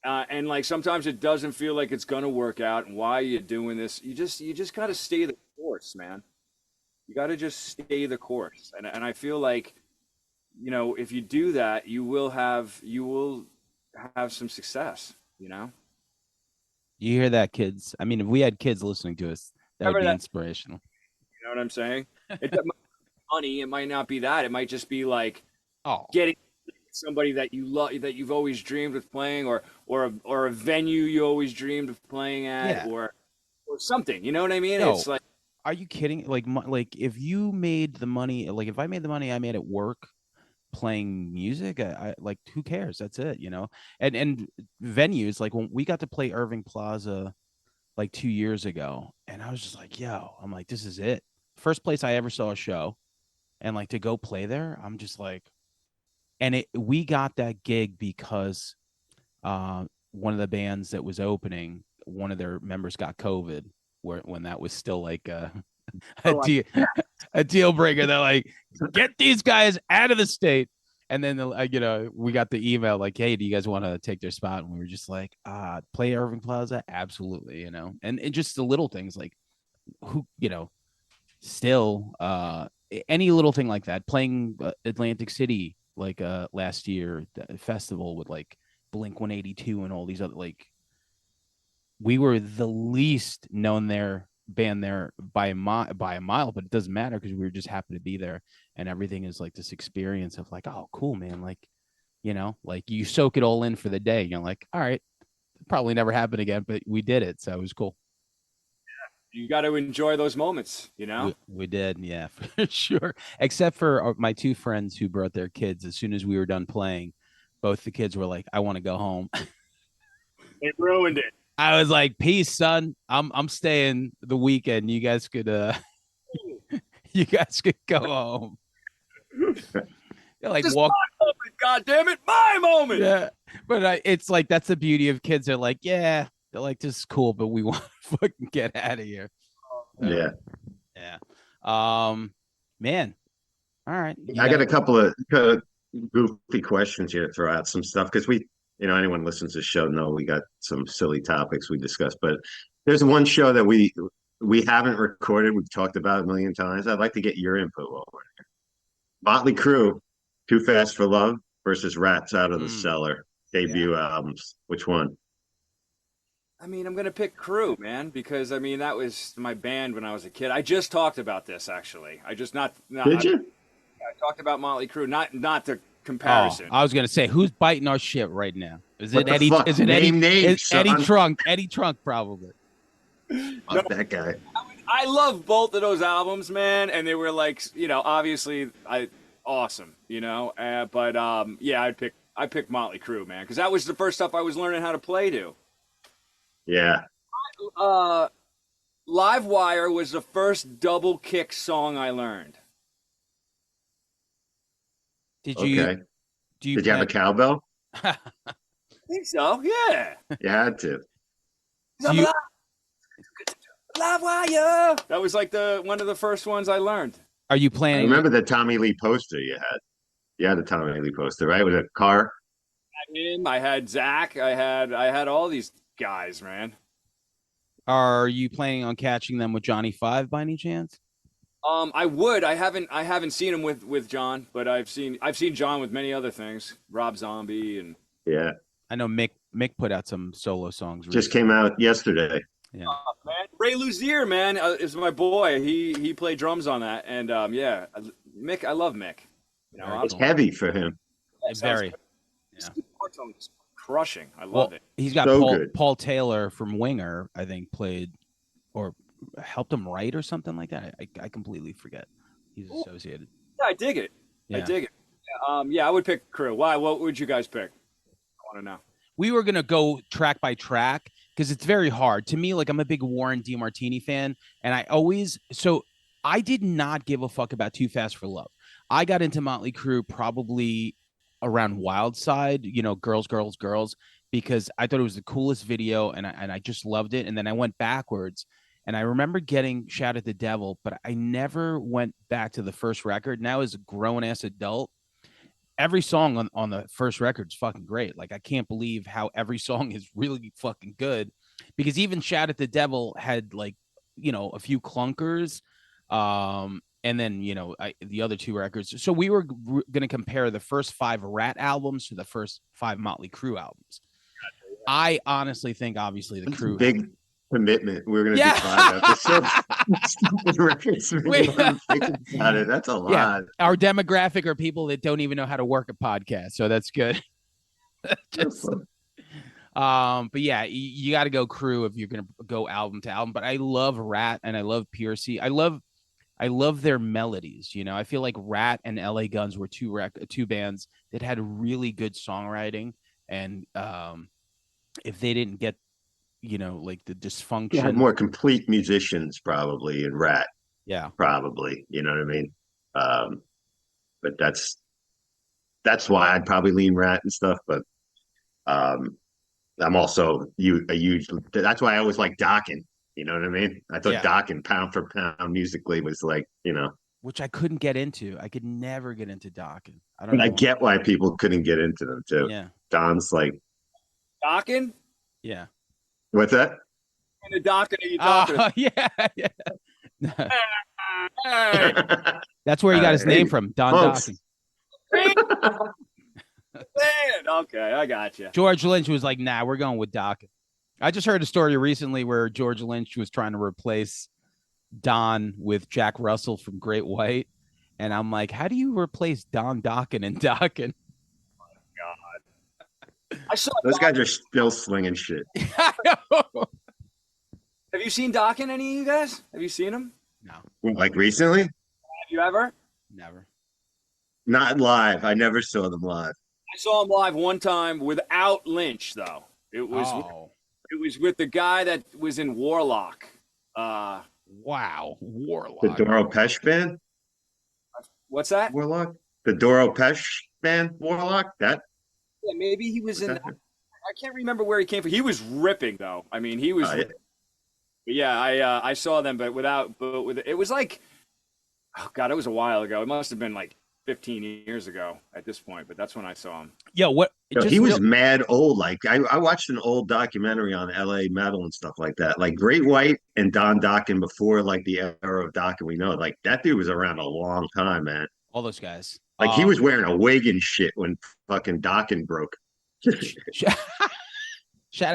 And like sometimes it doesn't feel like it's gonna work out. And why are you doing this? You just got to stay the course, man. You got to just stay the course. And I feel like if you do that, you will have some success. You know. You hear that, kids? I mean, if we had kids listening to us, that would Remember be that? inspirational. You know what I'm saying? It might be money. It might not be that. It might just be like Oh, getting somebody that you love, that you've always dreamed of playing, or a venue you always dreamed of playing at, yeah. or something. You know what I mean? Yo, It's like, are you kidding? Like if you made the money, like if I made the money I made at work playing music, I like who cares? That's it, you know. And venues like when we got to play Irving Plaza like 2 years ago, and I was just like, yo, I'm like, this is it. First place I ever saw a show, and like to go play there, I'm just like, and we got that gig because one of the bands that was opening, one of their members got COVID, when that was still like a oh, deal a deal breaker. They're like, get these guys out of the state. And then we got the email like, hey, do you guys want to take their spot? And we were just like, play Irving Plaza, absolutely, and just the little things like who, still any little thing like that, playing Atlantic City like last year, the festival with like Blink 182 and all these other, like we were the least known there band there by a mile, but it doesn't matter because we were just happy to be there, and everything is like this experience of like, oh cool, man, like like you soak it all in for the day. You're like, all right, probably never happen again, but we did it, so it was cool. you got to enjoy those moments. You know. We did, yeah, for sure. Except for my two friends who brought their kids. As soon as we were done playing, both the kids were like, I want to go home. It ruined it. I was like, peace, son. I'm staying the weekend. You guys could you guys could go home. They're like This is walk. my moment. God damn it, my moment. Yeah, but it's like that's the beauty of kids. They're like, yeah, they're like, this is cool, but we want to fucking get out of here. So, Yeah. yeah. Man. All right. You I got got it. a couple of goofy questions here to throw out some stuff because anyone listens to the show know we got some silly topics we discuss, but there's one show that we haven't recorded. We've talked about a million times. I'd like to get your input on it. Motley Crue, Too Fast for Love versus Rats Out of the Cellar Yeah. debut albums. Which one? I mean, I'm gonna pick Crew, man, because I mean that was my band when I was a kid. I just talked about this actually. I just not Did you? I talked about Motley Crue, not the Oh, comparison. I was gonna say, who's biting our shit right now? Is it What the Eddie? fuck? Is it Eddie? Name Is names, Eddie son. Trunk? Eddie Trunk, probably. No, Fuck that guy. I love both of those albums, man, and they were like, obviously, awesome, but yeah, I pick Motley Crue, man, because that was the first stuff I was learning how to play to. Yeah. Uh, Live Wire was the first double kick song I learned. Did you Okay. do you Did you have a plan? cowbell? I think so, yeah. You had to. Do you Live Wire. That was like the one of the first ones I learned. are you I planning? remember the Tommy Lee poster you had. You had the Tommy Lee poster, right? With a car. Him, I had Zach, I had all these guys, man. Are you planning on catching them with Johnny Five by any chance? I would. I haven't seen him with John, but I've seen John with many other things. Rob Zombie and Yeah. I know Mick put out some solo songs Just recently. came out yesterday. Yeah. man, Ray Luzier, man, is my boy. He played drums on that, and yeah, Mick. I love Mick. Very It's cool. heavy for him. Very. His Yeah. guitar tone is crushing. I Well, love it. he's got So Paul good. Paul Taylor from Winger, I think, played or helped him write or something like that. I completely forget. He's associated. Yeah, I dig it. I Yeah. dig it. Yeah, I would pick Crew. Why? What would you guys pick? I want to know. we were gonna go track by track because it's very hard to me. Like I'm a big Warren DeMartini fan, and I did not give a fuck about Too Fast for Love. I got into Motley Crue probably around Wild Side, Girls, Girls, Girls, because I thought it was the coolest video, and I just loved it. And then I went backwards, and I remember getting Shout at the Devil, but I never went back to the first record. Now as a grown ass adult, every song on the first record is fucking great. Like I can't believe how every song is really fucking good, because even Shout at the Devil had like, a few clunkers. And then, the other two records. So we were going to compare the first 5 Rat albums to the first 5 Motley Crue albums. I honestly think obviously the That's a Crue big commitment. We're gonna do yeah. 5 episodes. Stupid records. Wait. About it. That's a Yeah. lot. Our demographic are people that don't even know how to work a podcast. So that's good. Just, but yeah, you got to go Crue if you're gonna go album to album. But I love Rat and I love Piercy. I love their melodies. I feel like Rat and LA Guns were two bands that had really good songwriting, and if they didn't get, like the You had dysfunction, more complete musicians probably in Rat, yeah, probably. You know what I mean? But that's why I'd probably lean Rat and stuff. But um, I'm also a huge. That's why I always like Dokken. You know what I mean? I thought yeah, Dokken pound for pound musically was like, which I couldn't get into. I could never get into Dokken. I don't but know I why. get why people couldn't get into them too. Yeah, Don's like, Docking? yeah. what's that? And the docking are you talking about? Yeah, yeah. Hey, That's where he got his name Hey, from, Don folks. Dokken. man. Okay, I got you. George Lynch was like, "Nah, we're going with Dokken." I just heard a story recently where George Lynch was trying to replace Don with Jack Russell from Great White, and I'm like, "How do you replace Don Dokken and Dokken?" I saw Those guys are still slinging shit. Have you seen Docking, any of you guys? Have you seen him? No, Like recently? Have you ever? never. Not live. I never saw them live. I saw him live one time without Lynch, though. Oh, It was with the guy that was in Warlock. wow, The Warlock. Doro Pesh band? What's that? Warlock? The Doro Pesh band? Warlock? That? Yeah, maybe he was in. I can't remember where he came from. He was ripping, though. I mean, he was. Yeah. But yeah, I saw them, but with it was like, oh god, it was a while ago. It must have been like 15 years ago at this point. But that's when I saw him. Yo, what? Yo, Just he was real, mad old. Like I watched an old documentary on LA metal and stuff like that. Like Great White and Don Dokken before like the era of Dokken we know. Like that dude was around a long time, man. all those guys. Like he was wearing a wig and shit when fucking Dokken broke. Shout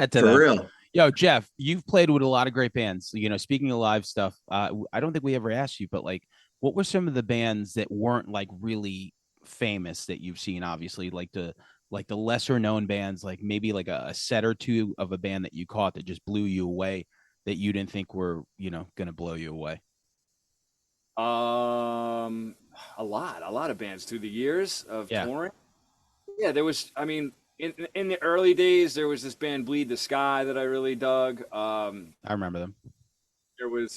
out to For them. real. Yo, Jeff, you've played with a lot of great bands. Speaking of live stuff, I don't think we ever asked you, but like, what were some of the bands that weren't like really famous that you've seen? Obviously, like the lesser known bands, like maybe like a set or two of a band that you caught that just blew you away, that you didn't think were gonna blow you away. A lot of bands through the years of Yeah. touring. Yeah, there was. I mean, in the early days, there was this band Bleed the Sky that I really dug. I remember them. There was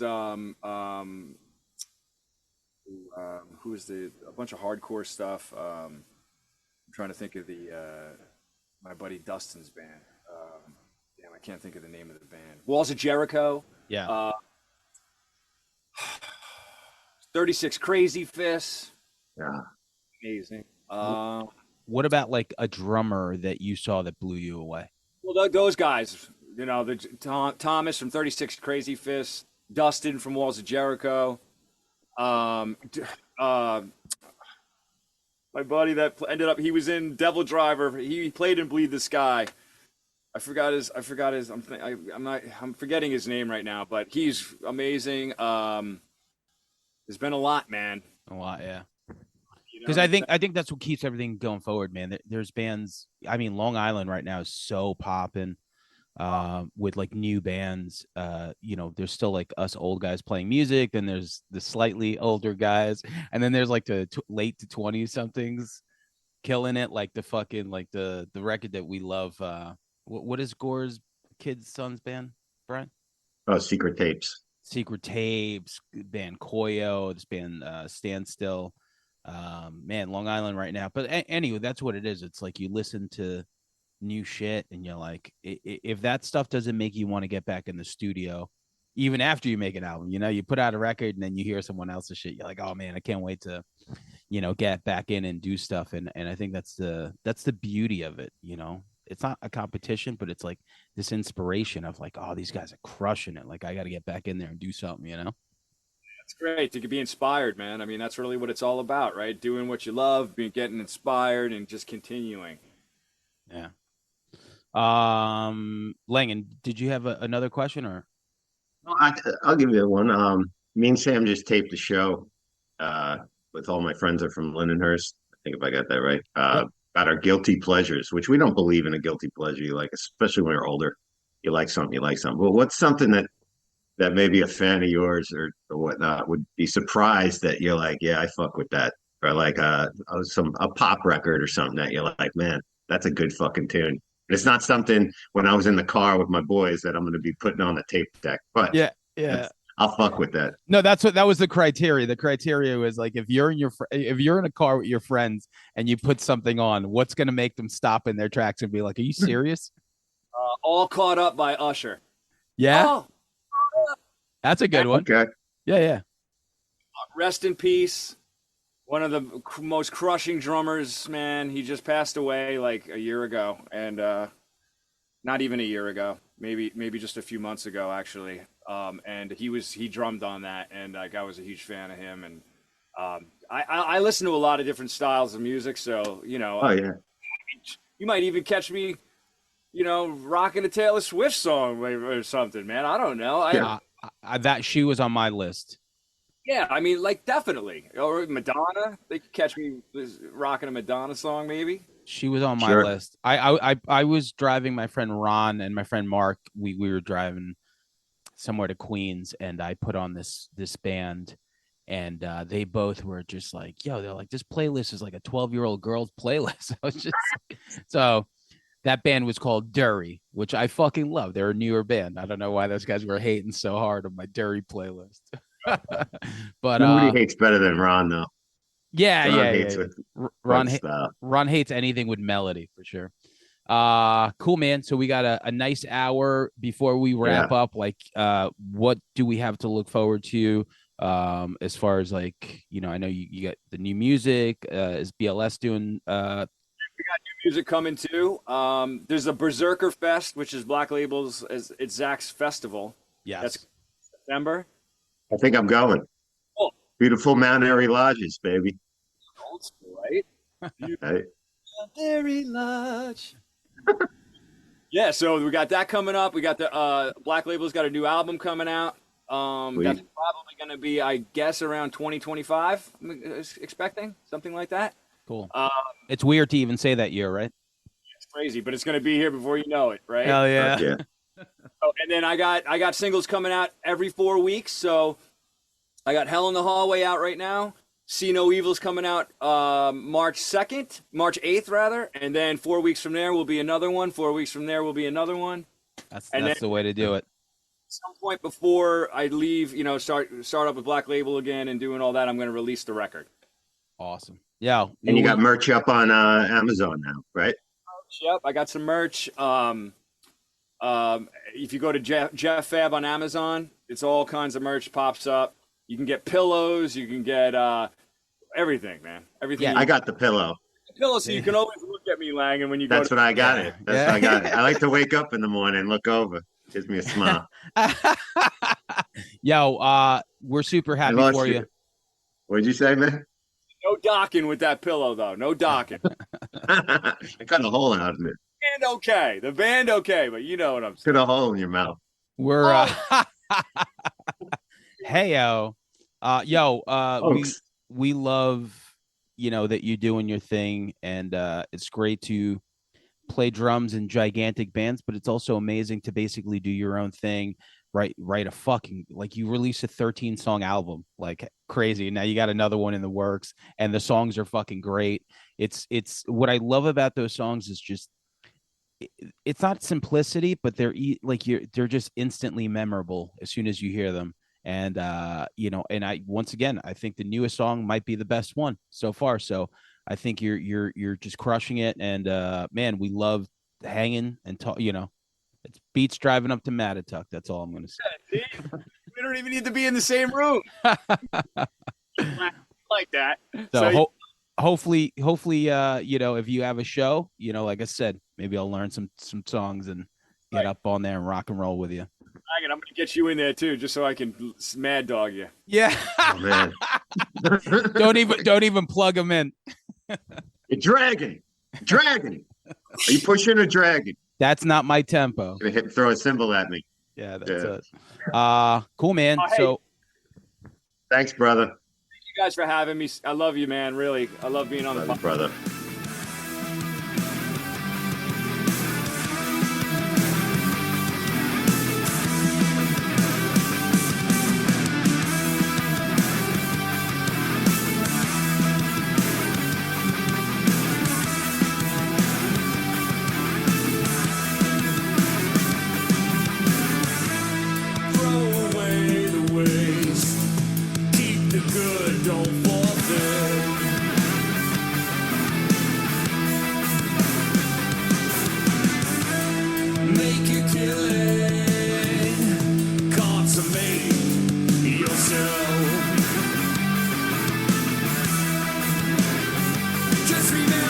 who was a bunch of hardcore stuff. I'm trying to think of the my buddy Dustin's band. Damn, I can't think of the name of the band. Walls of Jericho. Yeah. 36 Crazy Fists. Yeah. Amazing. What about like a drummer that you saw that blew you away? Well, those guys, Thomas from 36 Crazy Fists, Dustin from Walls of Jericho, my buddy that ended up, he was in Devil Driver. He played in Bleed the Sky. I forgot his. I'm forgetting his name right now, but he's amazing. There's been a lot, man. A lot, yeah. Because I think that's what keeps everything going forward, man. There's bands. I mean, Long Island right now is so popping with like new bands. There's still like us old guys playing music. Then there's the slightly older guys, and then there's like the late to 20 somethings killing it. Like the fucking like the record that we love. What is Gore's kid's son's band, Brian? Oh, Secret Tapes. Secret Tapes, band Koyo, this band Standstill. Man, Long Island right now. But anyway, that's what it is. It's like you listen to new shit and you're like, if that stuff doesn't make you want to get back in the studio, even after you make an album, you put out a record and then you hear someone else's shit, you're like, oh man, I can't wait to, get back in and do stuff. And I think that's the beauty of it. It's not a competition, but it's like this inspiration of like, oh, these guys are crushing it. Like I got to get back in there and do something. It's great to be inspired, man. I mean, that's really what it's all about, right? Doing what you love, getting inspired, and just continuing. Yeah. Langan, did you have another question or? Well, I'll give you one. Me and Sam just taped a show uh, with all my friends are from Lindenhurst. I think if I got that right. Yep. About our guilty pleasures, which we don't believe in a guilty pleasure. You like, especially when you're older, you like something, you like something. Well, what's something that maybe a fan of yours or whatnot would be surprised that you're like, yeah, I fuck with that, or like a pop record or something that you're like, man, that's a good fucking tune. It's not something when I was in the car with my boys that I'm going to be putting on the tape deck, but Yeah. Yeah. I'll fuck with that. No, that was the criteria. The criteria was like if you're in a car with your friends and you put something on, what's going to make them stop in their tracks and be like, "Are you serious?" All caught up by Usher. Yeah, Oh, that's a good one. Okay. Yeah, yeah. rest in peace. One of the most crushing drummers, man. He just passed away like a year ago, and not even a year ago, maybe just a few months ago, actually. And he drummed on that, and like I was a huge fan of him. And I listen to a lot of different styles of music, so Oh yeah. you might even catch me, rocking a Taylor Swift song or something, man. I don't know. Yeah. That she was on my list. Yeah, I mean, like definitely. Or Madonna. They could catch me rocking a Madonna song, maybe. She was on my Sure. list. I was driving my friend Ron and my friend Mark. We were driving somewhere to Queens, and I put on this band, and they both were just like, "Yo," they're like, "This playlist is like a 12-year-old girl's playlist." I was just so that band was called Dury, which I fucking love. They're a newer band. I don't know why those guys were hating so hard on my Dury playlist. But Nobody hates better than Ron though. yeah, Ron yeah, hates yeah. with Ron style. Ron hates anything with melody for sure. Cool, man. So we got a nice hour before we Yeah. wrap up. Like, what do we have to look forward to? As far as like, I know you got the new music. Is BLS doing Music coming too. There's a Berserker Fest, which is Black Label's. It's Zach's festival. yes. That's September. I think I'm going. Oh, Beautiful Mount Airy Lodges, baby. old school, right? Hey, Very Lodge. Yeah, so we got that coming up. We got the Black Label's got a new album coming out. Sweet. That's probably going to be, I guess, around 2025. I'm expecting something like that. Cool. Um, It's weird to even say that year, right? it's crazy, but it's going to be here before you know it, right? Hell Fuck yeah. Oh, and then I got singles coming out every 4 weeks. So I got Hell in the Hallway out right now. See No Evil's coming out March 8th rather, and then 4 weeks from there will be another one. 4 weeks from there will be another one. That's And the way to do it. Some point before I leave, start up with Black Label again and doing all that, I'm going to release the record. Awesome. Yeah. And you got merch up on Amazon now, right? Yep, I got some merch. If you go to Jeff Fabb on Amazon, it's all kinds of merch pops up. You can get pillows. You can get everything, man. Everything. Yeah, I got the pillow. Pillow, so you can always look at me, Lang, and when you That's go. what I got it. That's what I got it. Yeah. I like to wake up in the morning and look over. Gives me a smile. Yo, we're super I happy lost for you. you. What'd you say, man? No docking with that pillow, though. No docking. I cut a hole out of it. The band okay, but you know what I'm saying. Cut a hole in your mouth. We're hey yo. Folks. We love that you're doing your thing, and it's great to play drums in gigantic bands, but it's also amazing to basically do your own thing, write a fucking, like, you release a 13-song album like crazy. Now you got another one in the works, and the songs are fucking great. It's what I love about those songs is just it's not simplicity, but they're just instantly memorable as soon as you hear them. And and I once again I think the newest song might be the best one so far. So I think you're just crushing it. And man, we love hanging and talk. It's beats driving up to Mattituck. That's all I'm gonna See? We don't even need to be in the same room say. like that. So hopefully, if you have a show, like I said, maybe I'll learn some songs and get up on there and rock and roll with you. I'm gonna get you in there too, just so I can mad dog you. Yeah. Oh, man. don't even plug them in. You're dragging. Are you pushing or dragging? That's not my tempo. Throw a symbol at me. Yeah, that's it. Cool, man. Oh, hey. So thanks, brother. Thank you guys for having me. I love you, man. Really, I love being on the podcast. Brother. Just remember